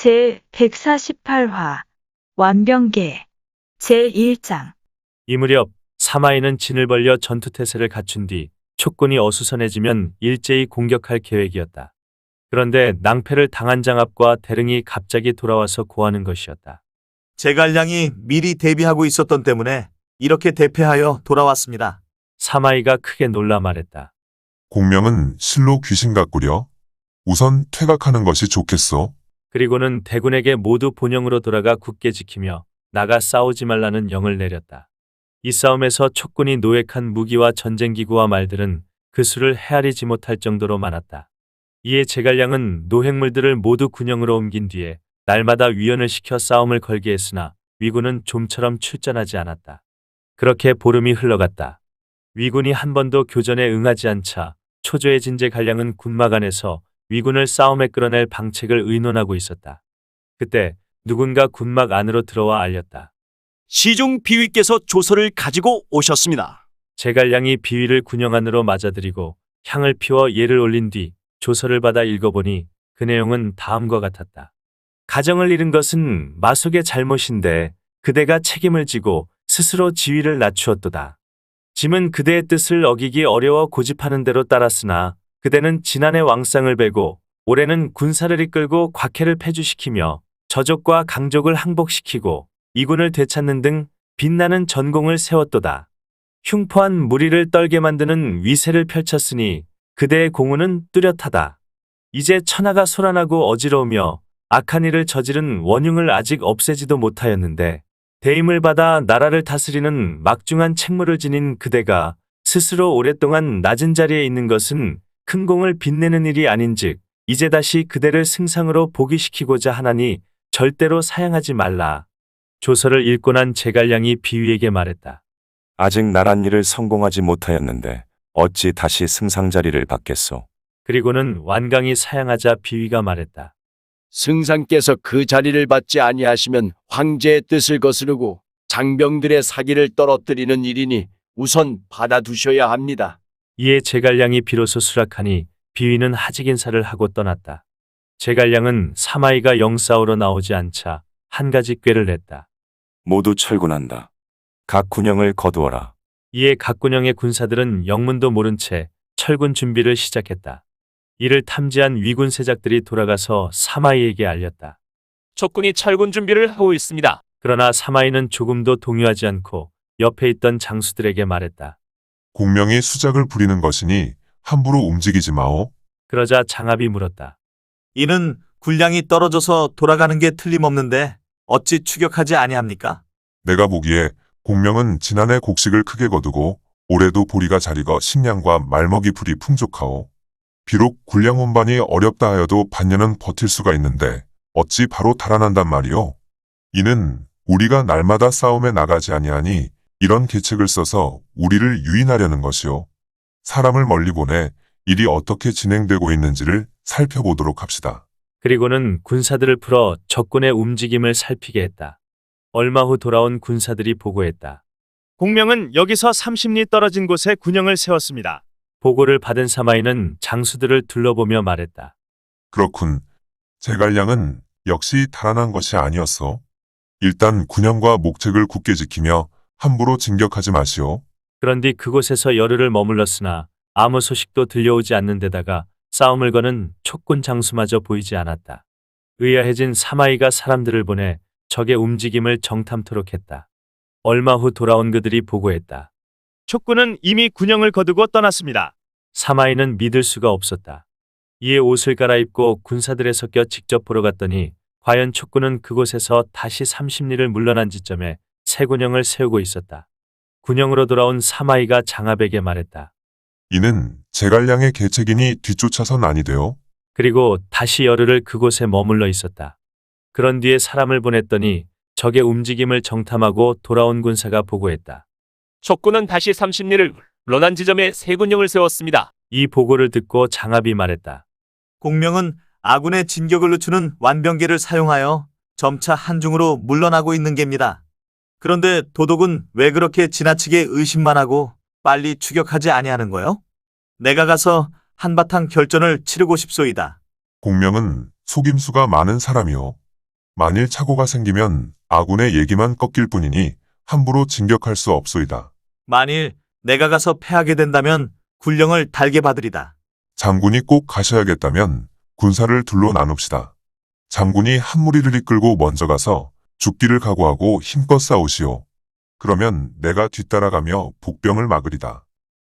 제148화 완병계 제1장. 이 무렵 사마이는 진을 벌려 전투태세를 갖춘 뒤 촉군이 어수선해지면 일제히 공격할 계획이었다. 그런데 낭패를 당한 장압과 대릉이 갑자기 돌아와서 고하는 것이었다. 제갈량이 미리 대비하고 있었던 때문에 이렇게 대패하여 돌아왔습니다. 사마이가 크게 놀라 말했다. 공명은 실로 귀신 같구려. 우선 퇴각하는 것이 좋겠소. 그리고는 대군에게 모두 본영으로 돌아가 굳게 지키며 나가 싸우지 말라는 영을 내렸다. 이 싸움에서 촉군이 노획한 무기와 전쟁기구와 말들은 그 수를 헤아리지 못할 정도로 많았다. 이에 제갈량은 노획물들을 모두 군영으로 옮긴 뒤에 날마다 위원을 시켜 싸움을 걸게 했으나 위군은 좀처럼 출전하지 않았다. 그렇게 보름이 흘러갔다. 위군이 한 번도 교전에 응하지 않자 초조해진 제갈량은 군막 안에서 위군을 싸움에 끌어낼 방책을 의논하고 있었다. 그때 누군가 군막 안으로 들어와 알렸다. 시중 비위께서 조서를 가지고 오셨습니다. 제갈량이 비위를 군영 안으로 맞아들이고 향을 피워 예를 올린 뒤 조서를 받아 읽어보니 그 내용은 다음과 같았다. 가정을 잃은 것은 마속의 잘못인데 그대가 책임을 지고 스스로 지위를 낮추었도다. 짐은 그대의 뜻을 어기기 어려워 고집하는 대로 따랐으나 그대는 지난해 왕상을 베고 올해는 군사를 이끌고 곽해를 폐주시키며 저족과 강족을 항복시키고 이군을 되찾는 등 빛나는 전공을 세웠도다. 흉포한 무리를 떨게 만드는 위세를 펼쳤으니 그대의 공우는 뚜렷하다. 이제 천하가 소란하고 어지러우며 악한 일을 저지른 원흉을 아직 없애지도 못하였는데 대임을 받아 나라를 다스리는 막중한 책무를 지닌 그대가 스스로 오랫동안 낮은 자리에 있는 것은 큰 공을 빛내는 일이 아닌즉 이제 다시 그대를 승상으로 복위시키고자 하나니 절대로 사양하지 말라. 조서를 읽고 난 제갈량이 비위에게 말했다. 아직 나란 일을 성공하지 못하였는데 어찌 다시 승상 자리를 받겠소. 그리고는 완강히 사양하자 비위가 말했다. 승상께서 그 자리를 받지 아니하시면 황제의 뜻을 거스르고 장병들의 사기를 떨어뜨리는 일이니 우선 받아두셔야 합니다. 이에 제갈량이 비로소 수락하니 비위는 하직 인사를 하고 떠났다. 제갈량은 사마이가 영싸우러 나오지 않자 한 가지 꾀를 냈다. 모두 철군한다. 각 군영을 거두어라. 이에 각 군영의 군사들은 영문도 모른 채 철군 준비를 시작했다. 이를 탐지한 위군 세작들이 돌아가서 사마이에게 알렸다. 적군이 철군 준비를 하고 있습니다. 그러나 사마이는 조금도 동요하지 않고 옆에 있던 장수들에게 말했다. 공명이 수작을 부리는 것이니 함부로 움직이지 마오. 그러자 장압이 물었다. 이는 군량이 떨어져서 돌아가는 게 틀림없는데 어찌 추격하지 아니합니까? 내가 보기에 공명은 지난해 곡식을 크게 거두고 올해도 보리가 잘 익어 식량과 말먹이 풀이 풍족하오. 비록 군량 운반이 어렵다 하여도 반년은 버틸 수가 있는데 어찌 바로 달아난단 말이오. 이는 우리가 날마다 싸움에 나가지 아니하니 이런 계책을 써서 우리를 유인하려는 것이오. 사람을 멀리 보내 일이 어떻게 진행되고 있는지를 살펴보도록 합시다. 그리고는 군사들을 풀어 적군의 움직임을 살피게 했다. 얼마 후 돌아온 군사들이 보고했다. 공명은 여기서 30리 떨어진 곳에 군영을 세웠습니다. 보고를 받은 사마이는 장수들을 둘러보며 말했다. 그렇군. 제갈량은 역시 달아난 것이 아니었어. 일단 군영과 목책을 굳게 지키며 함부로 진격하지 마시오. 그런 뒤 그곳에서 열흘을 머물렀으나 아무 소식도 들려오지 않는 데다가 싸움을 거는 촉군 장수마저 보이지 않았다. 의아해진 사마이가 사람들을 보내 적의 움직임을 정탐토록 했다. 얼마 후 돌아온 그들이 보고했다. 촉군은 이미 군영을 거두고 떠났습니다. 사마이는 믿을 수가 없었다. 이에 옷을 갈아입고 군사들에 섞여 직접 보러 갔더니 과연 촉군은 그곳에서 다시 30리를 물러난 지점에 새 군영을 세우고 있었다. 군영으로 돌아온 사마이가 장압에게 말했다. 이는 제갈량의 계책이니 뒤쫓아선 아니되오. 그리고 다시 열흘을 그곳에 머물러 있었다. 그런 뒤에 사람을 보냈더니 적의 움직임을 정탐하고 돌아온 군사가 보고했다. 적군은 다시 30리를 물러난 지점에 새 군영을 세웠습니다. 이 보고를 듣고 장압이 말했다. 공명은 아군의 진격을 늦추는 완병계를 사용하여 점차 한중으로 물러나고 있는 게입니다. 그런데 도독은 왜 그렇게 지나치게 의심만 하고 빨리 추격하지 아니하는 거요? 내가 가서 한바탕 결전을 치르고 싶소이다. 공명은 속임수가 많은 사람이오. 만일 착오가 생기면 아군의 얘기만 꺾일 뿐이니 함부로 진격할 수 없소이다. 만일 내가 가서 패하게 된다면 군령을 달게 받으리다. 장군이 꼭 가셔야겠다면 군사를 둘로 나눕시다. 장군이 한 무리를 이끌고 먼저 가서 죽기를 각오하고 힘껏 싸우시오. 그러면 내가 뒤따라가며 복병을 막으리다.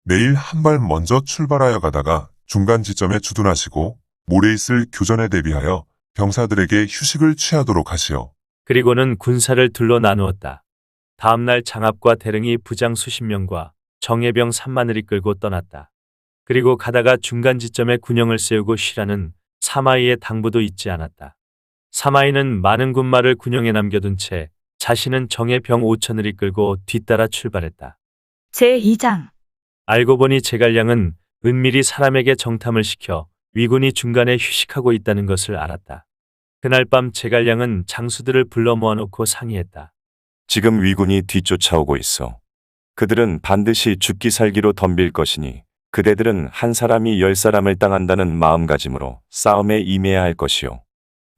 내일 한 발 먼저 출발하여 가다가 중간 지점에 주둔하시고 모레 있을 교전에 대비하여 병사들에게 휴식을 취하도록 하시오. 그리고는 군사를 둘로 나누었다. 다음날 장압과 대릉이 부장 수십 명과 정예병 3만을 이끌고 떠났다. 그리고 가다가 중간 지점에 군영을 세우고 쉬라는 사마이의 당부도 잊지 않았다. 사마이는 많은 군마를 군영에 남겨둔 채 자신은 정예병 5천을 이끌고 뒤따라 출발했다. 제2장 알고 보니 제갈량은 은밀히 사람에게 정탐을 시켜 위군이 중간에 휴식하고 있다는 것을 알았다. 그날 밤 제갈량은 장수들을 불러 모아놓고 상의했다. 지금 위군이 뒤쫓아오고 있어. 그들은 반드시 죽기 살기로 덤빌 것이니 그대들은 한 사람이 10사람을 당한다는 마음가짐으로 싸움에 임해야 할 것이요.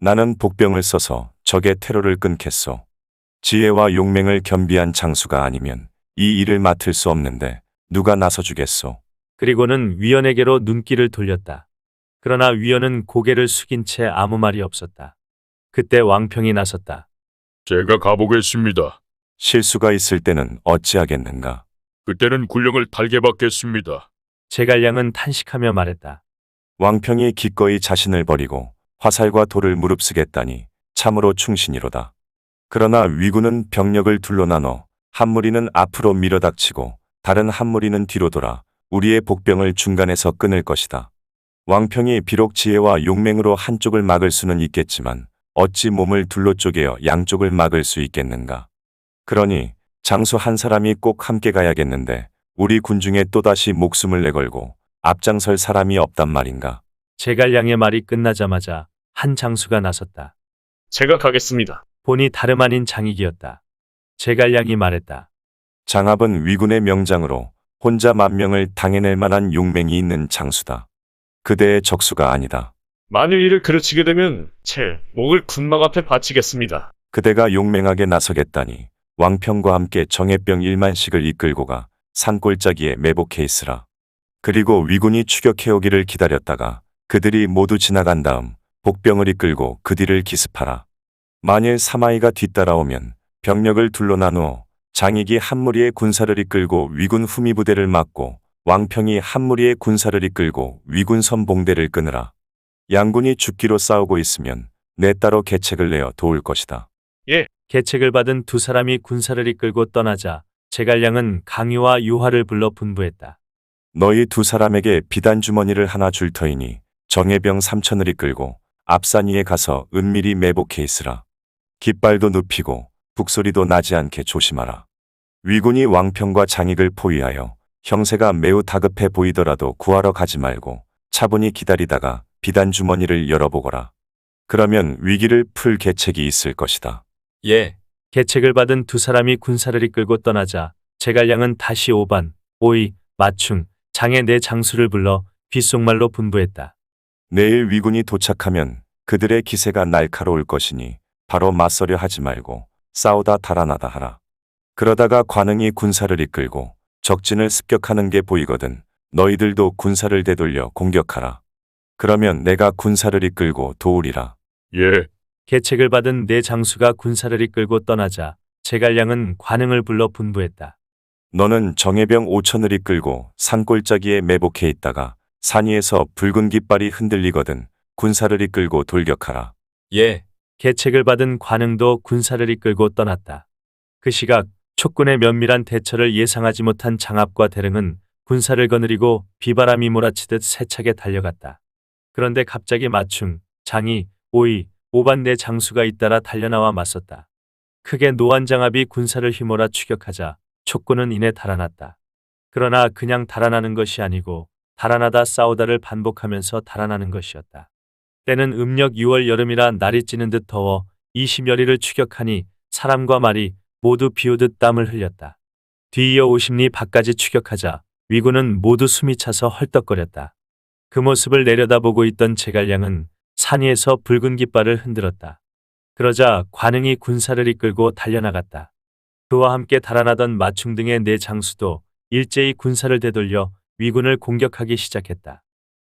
나는 복병을 써서 적의 테러를 끊겠소. 지혜와 용맹을 겸비한 장수가 아니면 이 일을 맡을 수 없는데 누가 나서주겠소. 그리고는 위원에게로 눈길을 돌렸다. 그러나 위원은 고개를 숙인 채 아무 말이 없었다. 그때 왕평이 나섰다. 제가 가보겠습니다. 실수가 있을 때는 어찌하겠는가. 그때는 군령을 달게 받겠습니다. 제갈량은 탄식하며 말했다. 왕평이 기꺼이 자신을 버리고 화살과 돌을 무릅쓰겠다니 참으로 충신이로다. 그러나 위군은 병력을 둘로 나눠 한 무리는 앞으로 밀어닥치고 다른 한 무리는 뒤로 돌아 우리의 복병을 중간에서 끊을 것이다. 왕평이 비록 지혜와 용맹으로 한쪽을 막을 수는 있겠지만 어찌 몸을 둘로 쪼개어 양쪽을 막을 수 있겠는가. 그러니 장수 한 사람이 꼭 함께 가야겠는데 우리 군중에 또다시 목숨을 내걸고 앞장설 사람이 없단 말인가. 제갈량의 말이 끝나자마자 한 장수가 나섰다. 제가 가겠습니다. 본이 다름 아닌 장익이었다. 제갈량이 말했다. 장압은 위군의 명장으로 혼자 만명을 당해낼 만한 용맹이 있는 장수다. 그대의 적수가 아니다. 만일 이를 그르치게 되면 제 목을 군막 앞에 바치겠습니다. 그대가 용맹하게 나서겠다니 왕평과 함께 정예병 1만씩을 이끌고 가 산골짜기에 매복해 있으라. 그리고 위군이 추격해오기를 기다렸다가 그들이 모두 지나간 다음 복병을 이끌고 그 뒤를 기습하라. 만일 사마이가 뒤따라오면 병력을 둘로 나누어 장익이 한 무리의 군사를 이끌고 위군 후미부대를 막고 왕평이 한 무리의 군사를 이끌고 위군 선봉대를 끊으라. 양군이 죽기로 싸우고 있으면 내 따로 계책을 내어 도울 것이다. 계책을 받은 두 사람이 군사를 이끌고 떠나자 제갈량은 강유와 유화를 불러 분부했다. 너희 두 사람에게 비단 주머니를 하나 줄 터이니 정예병 3천을 이끌고 앞산 위에 가서 은밀히 매복해 있으라. 깃발도 눕히고 북소리도 나지 않게 조심하라. 위군이 왕평과 장익을 포위하여 형세가 매우 다급해 보이더라도 구하러 가지 말고 차분히 기다리다가 비단 주머니를 열어보거라. 그러면 위기를 풀 계책이 있을 것이다. 예. 계책을 받은 두 사람이 군사를 이끌고 떠나자 제갈량은 다시 오반, 오이, 마충, 장의 네 장수를 불러 귓속말로 분부했다. 내일 위군이 도착하면 그들의 기세가 날카로울 것이니 바로 맞서려 하지 말고 싸우다 달아나다 하라. 그러다가 관응이 군사를 이끌고 적진을 습격하는 게 보이거든 너희들도 군사를 되돌려 공격하라. 그러면 내가 군사를 이끌고 도우리라. 예, 계책을 받은 네 장수가 군사를 이끌고 떠나자 제갈량은 관응을 불러 분부했다. 너는 정예병 5천을 이끌고 산골짜기에 매복해 있다가 산 위에서 붉은 깃발이 흔들리거든 군사를 이끌고 돌격하라. 예. 계책을 받은 관응도 군사를 이끌고 떠났다. 그 시각 촉군의 면밀한 대처를 예상하지 못한 장압과 대릉은 군사를 거느리고 비바람이 몰아치듯 세차게 달려갔다. 그런데 갑자기 마충, 장이, 오이, 오반 네 장수가 잇따라 달려나와 맞섰다. 크게 노한 장압이 군사를 휘몰아 추격하자 촉군은 이내 달아났다. 그러나 그냥 달아나는 것이 아니고 달아나다 싸우다를 반복하면서 달아나는 것이었다. 때는 음력 6월 여름이라 날이 찌는 듯 더워 20여리를 추격하니 사람과 말이 모두 비오듯 땀을 흘렸다. 뒤이어 50리 밖까지 추격하자 위군은 모두 숨이 차서 헐떡거렸다. 그 모습을 내려다보고 있던 제갈량은 산 위에서 붉은 깃발을 흔들었다. 그러자 관흥이 군사를 이끌고 달려나갔다. 그와 함께 달아나던 마충 등의 네 장수도 일제히 군사를 되돌려 위군을 공격하기 시작했다.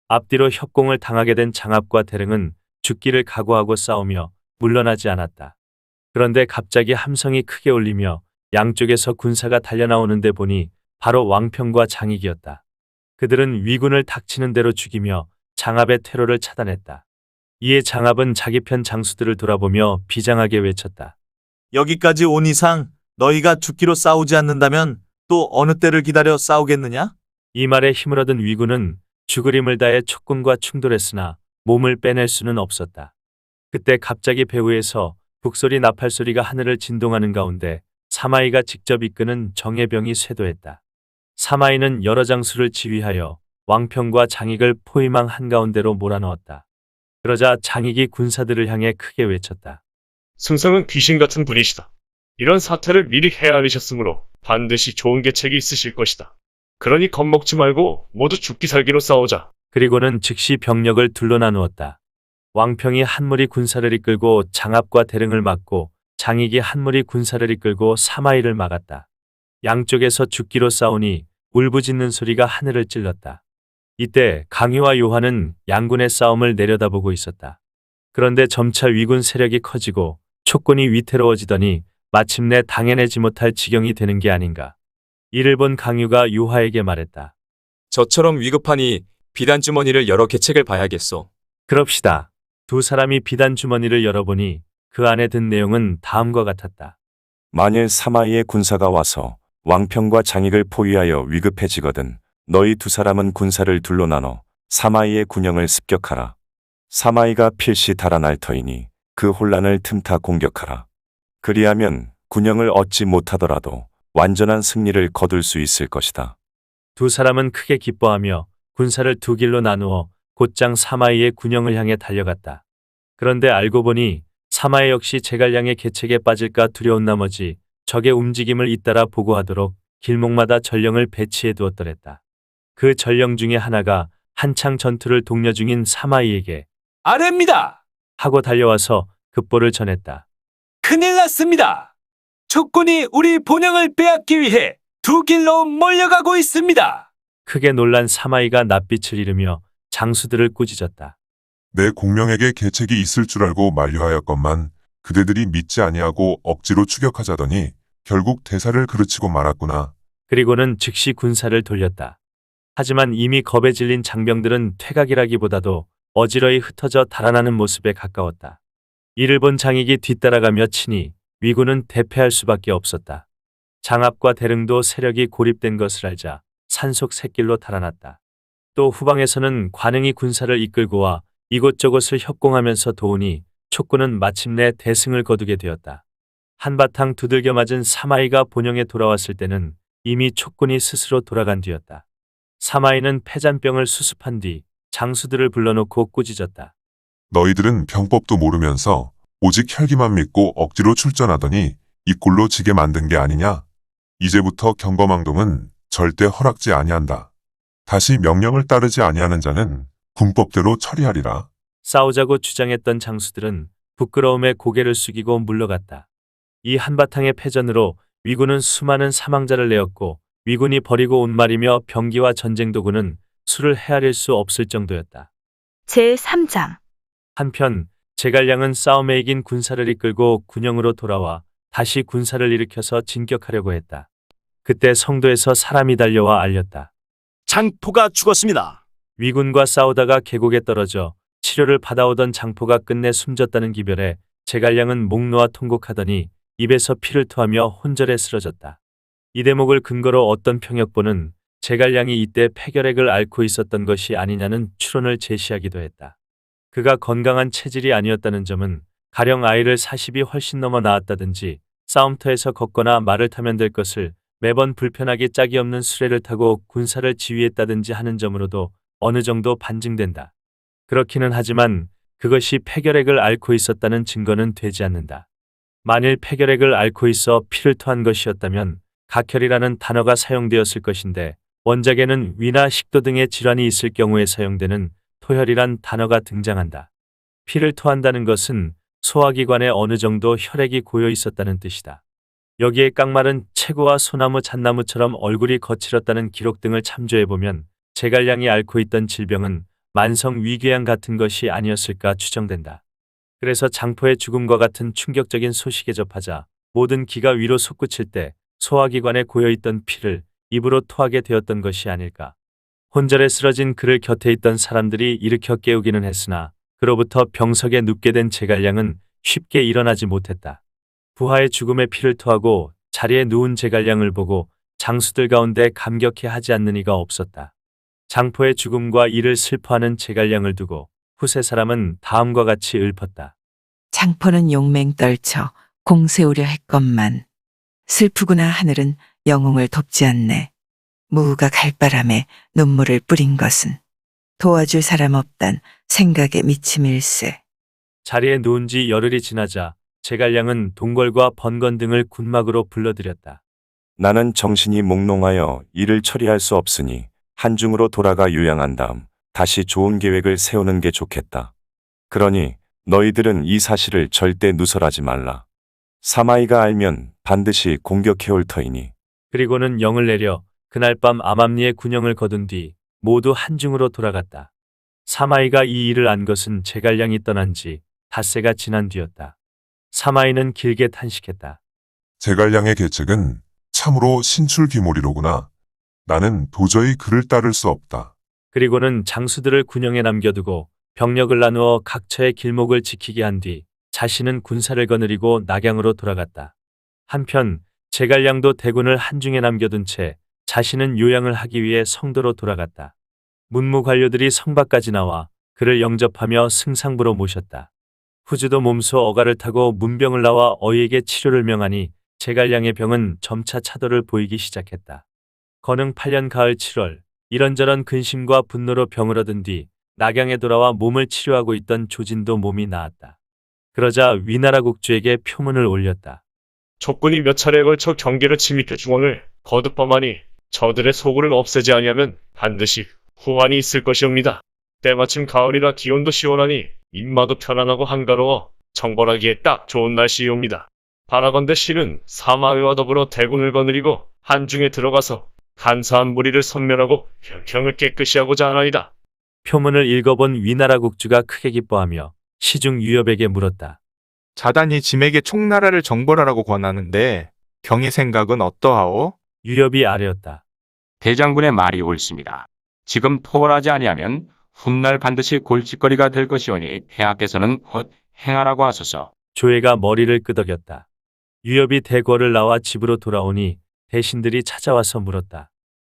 앞뒤로 협공을 당하게 된 장압과 대릉은 죽기를 각오하고 싸우며 물러나지 않았다. 그런데 갑자기 함성이 크게 울리며 양쪽에서 군사가 달려나오는데 보니 바로 왕평과 장익이었다. 그들은 위군을 닥치는 대로 죽이며 장압의 퇴로를 차단했다. 이에 장압은 자기 편 장수들을 돌아보며 비장하게 외쳤다. 여기까지 온 이상 너희가 죽기로 싸우지 않는다면 또 어느 때를 기다려 싸우겠느냐? 이 말에 힘을 얻은 위군은 죽을 힘을 다해 촉군과 충돌했으나 몸을 빼낼 수는 없었다. 그때 갑자기 배후에서 북소리 나팔소리가 하늘을 진동하는 가운데 사마이가 직접 이끄는 정예병이 쇄도했다. 사마이는 여러 장수를 지휘하여 왕평과 장익을 포위망 한가운데로 몰아넣었다. 그러자 장익이 군사들을 향해 크게 외쳤다. 승성은 귀신 같은 분이시다. 이런 사태를 미리 헤아리셨으므로 반드시 좋은 계책이 있으실 것이다. 그러니 겁먹지 말고 모두 죽기 살기로 싸우자. 그리고는 즉시 병력을 둘러 나누었다. 왕평이 한 무리 군사를 이끌고 장압과 대릉을 막고 장익이 한 무리 군사를 이끌고 사마이를 막았다. 양쪽에서 죽기로 싸우니 울부짖는 소리가 하늘을 찔렀다. 이때 강희와 요한은 양군의 싸움을 내려다보고 있었다. 그런데 점차 위군 세력이 커지고 촉군이 위태로워지더니 마침내 당해내지 못할 지경이 되는 게 아닌가. 이를 본 강유가 요하에게 말했다. 저처럼 위급하니 비단 주머니를 열어 계책을 봐야겠소. 그럽시다. 두 사람이 비단 주머니를 열어보니 그 안에 든 내용은 다음과 같았다. 만일 사마이의 군사가 와서 왕평과 장익을 포위하여 위급해지거든 너희 두 사람은 군사를 둘로 나눠 사마이의 군영을 습격하라. 사마이가 필시 달아날 터이니 그 혼란을 틈타 공격하라. 그리하면 군영을 얻지 못하더라도 완전한 승리를 거둘 수 있을 것이다. 두 사람은 크게 기뻐하며 군사를 두 길로 나누어 곧장 사마이의 군영을 향해 달려갔다. 그런데 알고 보니 사마이 역시 제갈량의 계책에 빠질까 두려운 나머지 적의 움직임을 잇따라 보고하도록 길목마다 전령을 배치해 두었더랬다. 그 전령 중에 하나가 한창 전투를 독려 중인 사마이에게 아뢰입니다. 하고 달려와서 급보를 전했다. 큰일 났습니다. 촉군이 우리 본영을 빼앗기 위해 두 길로 몰려가고 있습니다. 크게 놀란 사마이가 낯빛을 잃으며 장수들을 꾸짖었다. 내 공명에게 계책이 있을 줄 알고 만류하였건만 그대들이 믿지 아니하고 억지로 추격하자더니 결국 대사를 그르치고 말았구나. 그리고는 즉시 군사를 돌렸다. 하지만 이미 겁에 질린 장병들은 퇴각이라기보다도 어지러이 흩어져 달아나는 모습에 가까웠다. 이를 본 장익이 뒤따라가며 치니 위군은 대패할 수밖에 없었다. 장압과 대릉도 세력이 고립된 것을 알자 산속 샛길로 달아났다. 또 후방에서는 관흥이 군사를 이끌고 와 이곳저곳을 협공하면서 도우니 촉군은 마침내 대승을 거두게 되었다. 한바탕 두들겨 맞은 사마이가 본영에 돌아왔을 때는 이미 촉군이 스스로 돌아간 뒤였다. 사마이는 폐잔병을 수습한 뒤 장수들을 불러놓고 꾸짖었다. 너희들은 병법도 모르면서 오직 혈기만 믿고 억지로 출전하더니 이 꼴로 지게 만든 게 아니냐. 이제부터 경거망동은 절대 허락지 아니한다. 다시 명령을 따르지 아니하는 자는 군법대로 처리하리라. 싸우자고 주장했던 장수들은 부끄러움에 고개를 숙이고 물러갔다. 이 한바탕의 패전으로 위군은 수많은 사망자를 내었고 위군이 버리고 온 말이며 병기와 전쟁 도구는 수를 헤아릴 수 없을 정도였다. 제3장 한편 제갈량은 싸움에 이긴 군사를 이끌고 군영으로 돌아와 다시 군사를 일으켜서 진격하려고 했다. 그때 성도에서 사람이 달려와 알렸다. 장포가 죽었습니다. 위군과 싸우다가 계곡에 떨어져 치료를 받아오던 장포가 끝내 숨졌다는 기별에 제갈량은 목 놓아 통곡하더니 입에서 피를 토하며 혼절에 쓰러졌다. 이 대목을 근거로 어떤 평역보는 제갈량이 이때 폐결핵을 앓고 있었던 것이 아니냐는 추론을 제시하기도 했다. 그가 건강한 체질이 아니었다는 점은 가령 아이를 40이 훨씬 넘어 낳았다든지 싸움터에서 걷거나 말을 타면 될 것을 매번 불편하게 짝이 없는 수레를 타고 군사를 지휘했다든지 하는 점으로도 어느 정도 반증된다. 그렇기는 하지만 그것이 폐결핵을 앓고 있었다는 증거는 되지 않는다. 만일 폐결핵을 앓고 있어 피를 토한 것이었다면 각혈이라는 단어가 사용되었을 것인데 원작에는 위나 식도 등의 질환이 있을 경우에 사용되는 토혈이란 단어가 등장한다. 피를 토한다는 것은 소화기관에 어느 정도 혈액이 고여 있었다는 뜻이다. 여기에 깡마른 체구와 소나무 잣나무처럼 얼굴이 거칠었다는 기록 등을 참조해보면 제갈량이 앓고 있던 질병은 만성 위궤양 같은 것이 아니었을까 추정된다. 그래서 장포의 죽음과 같은 충격적인 소식에 접하자 모든 기가 위로 솟구칠 때 소화기관에 고여있던 피를 입으로 토하게 되었던 것이 아닐까. 혼절에 쓰러진 그를 곁에 있던 사람들이 일으켜 깨우기는 했으나 그로부터 병석에 눕게 된 제갈량은 쉽게 일어나지 못했다. 부하의 죽음에 피를 토하고 자리에 누운 제갈량을 보고 장수들 가운데 감격해 하지 않는 이가 없었다. 장포의 죽음과 이를 슬퍼하는 제갈량을 두고 후세 사람은 다음과 같이 읊었다. 장포는 용맹 떨쳐 공세우려 했건만 슬프구나 하늘은 영웅을 돕지 않네. 무우가 갈바람에 눈물을 뿌린 것은 도와줄 사람 없단 생각에 미침일세. 자리에 누운 지 열흘이 지나자 제갈량은 동걸과 번건 등을 군막으로 불러들였다. 나는 정신이 몽롱하여 일을 처리할 수 없으니 한중으로 돌아가 요양한 다음 다시 좋은 계획을 세우는 게 좋겠다. 그러니 너희들은 이 사실을 절대 누설하지 말라. 사마이가 알면 반드시 공격해올 터이니. 그리고는 영을 내려 그날 밤 암암리에 군영을 거둔 뒤 모두 한중으로 돌아갔다. 사마이가 이 일을 안 것은 제갈량이 떠난 지 닷새가 지난 뒤였다. 사마이는 길게 탄식했다. 제갈량의 계책은 참으로 신출귀몰이로구나. 나는 도저히 그를 따를 수 없다. 그리고는 장수들을 군영에 남겨두고 병력을 나누어 각처의 길목을 지키게 한 뒤 자신은 군사를 거느리고 낙양으로 돌아갔다. 한편 제갈량도 대군을 한중에 남겨둔 채 자신은 요양을 하기 위해 성도로 돌아갔다. 문무 관료들이 성 밖까지 나와 그를 영접하며 승상부로 모셨다. 후주도 몸소 어가를 타고 문병을 나와 어이에게 치료를 명하니 제갈량의 병은 점차 차도를 보이기 시작했다. 건흥 8년 가을 7월 이런저런 근심과 분노로 병을 얻은 뒤 낙양에 돌아와 몸을 치료하고 있던 조진도 몸이 나았다. 그러자 위나라 국주에게 표문을 올렸다. 적군이 몇 차례에 걸쳐 경계를 침입해 중원을 거듭범하니 저들의 소굴을 없애지 아니하면 반드시 후환이 있을 것이옵니다. 때마침 가을이라 기온도 시원하니 입마도 편안하고 한가로워 정벌하기에 딱 좋은 날씨이옵니다. 바라건대 실은 사마위와 더불어 대군을 거느리고 한중에 들어가서 간사한 무리를 섬멸하고 병을 깨끗이 하고자 하나이다. 표문을 읽어본 위나라 국주가 크게 기뻐하며 시중 유엽에게 물었다. 자단이 짐에게 총나라를 정벌하라고 권하는데 경의 생각은 어떠하오? 유엽이 아뢰었다. 대장군의 말이 옳습니다. 지금 토벌하지 아니하면 훗날 반드시 골칫거리가 될 것이오니 폐하께서는 곧 행하라고 하소서. 조회가 머리를 끄덕였다. 유엽이 대궐을 나와 집으로 돌아오니 대신들이 찾아와서 물었다.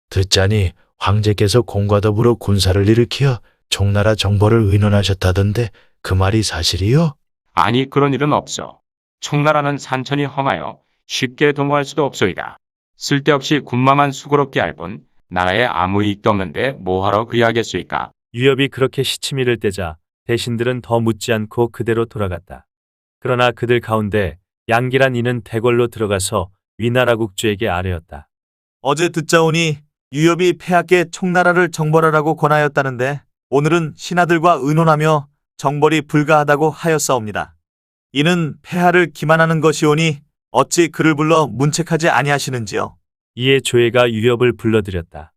듣자니 황제께서 공과 더불어 군사를 일으켜 총나라 정벌을 의논하셨다던데 그 말이 사실이요? 아니 그런 일은 없어. 총나라는 산천이 험하여 쉽게 도모할 수도 없소이다. 쓸데없이 군마만 수고롭게 할 뿐 나라에 아무 이익도 없는데 뭐하러 그리하겠소이까. 유엽이 그렇게 시치미를 떼자 대신들은 더 묻지 않고 그대로 돌아갔다. 그러나 그들 가운데 양기란 이는 대궐로 들어가서 위나라 국주에게 아뢰었다. 어제 듣자오니 유엽이 폐하께 총나라를 정벌하라고 권하였다는데 오늘은 신하들과 의논하며 정벌이 불가하다고 하였사옵니다. 이는 폐하를 기만하는 것이오니 어찌 그를 불러 문책하지 아니하시는지요. 이에 조회가 유엽을 불러들였다.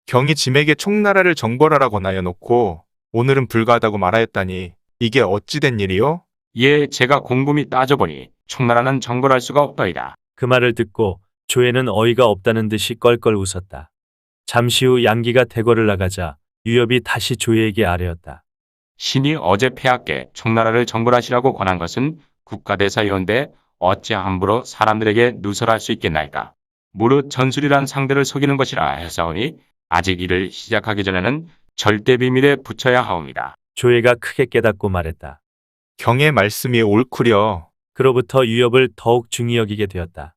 경이 짐에게 총나라를 정벌하라 권하여 놓고 오늘은 불가하다고 말하였다니 이게 어찌 된 일이요? 예, 제가 곰곰이 따져보니 총나라는 정벌할 수가 없더이다. 그 말을 듣고 조회는 어이가 없다는 듯이 껄껄 웃었다. 잠시 후 양기가 대궐을 나가자 유엽이 다시 조회에게 아뢰었다. 신이 어제 폐하께 총나라를 정벌하시라고 권한 것은 국가대사이온데 어찌 함부로 사람들에게 누설할 수 있겠나이까. 무릇 전술이란 상대를 속이는 것이라 했사오니 아직 일을 시작하기 전에는 절대 비밀에 붙여야 하옵니다. 조회가 크게 깨닫고 말했다. 경의 말씀이 옳구려. 그로부터 유엽을 더욱 중히 여기게 되었다.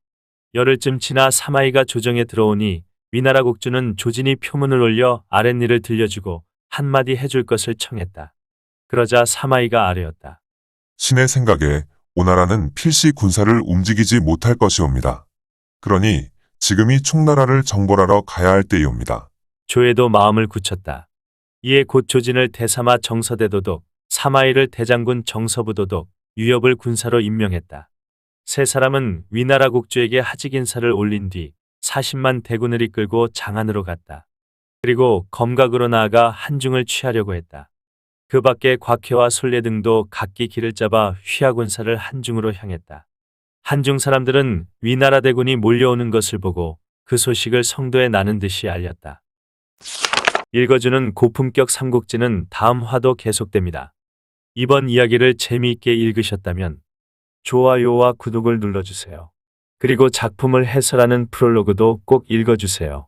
열흘쯤 지나 사마이가 조정에 들어오니 위나라 국주는 조진이 표문을 올려 아랫일을 들려주고 한마디 해줄 것을 청했다. 그러자 사마이가 아뢰었다. 신의 생각에 오나라는 필시 군사를 움직이지 못할 것이옵니다. 그러니 지금이 총나라를 정벌하러 가야 할 때이옵니다. 조회도 마음을 굳혔다. 이에 곧 조진을 대사마 정서대도독, 사마이를 대장군 정서부도독, 유엽을 군사로 임명했다. 세 사람은 위나라 국주에게 하직 인사를 올린 뒤 40만 대군을 이끌고 장안으로 갔다. 그리고 검각으로 나아가 한중을 취하려고 했다. 그 밖에 곽혜와 솔례 등도 각기 길을 잡아 휘하군사를 한중으로 향했다. 한중 사람들은 위나라 대군이 몰려오는 것을 보고 그 소식을 성도에 나는 듯이 알렸다. 읽어주는 고품격 삼국지는 다음 화도 계속됩니다. 이번 이야기를 재미있게 읽으셨다면 좋아요와 구독을 눌러주세요. 그리고 작품을 해설하는 프롤로그도 꼭 읽어주세요.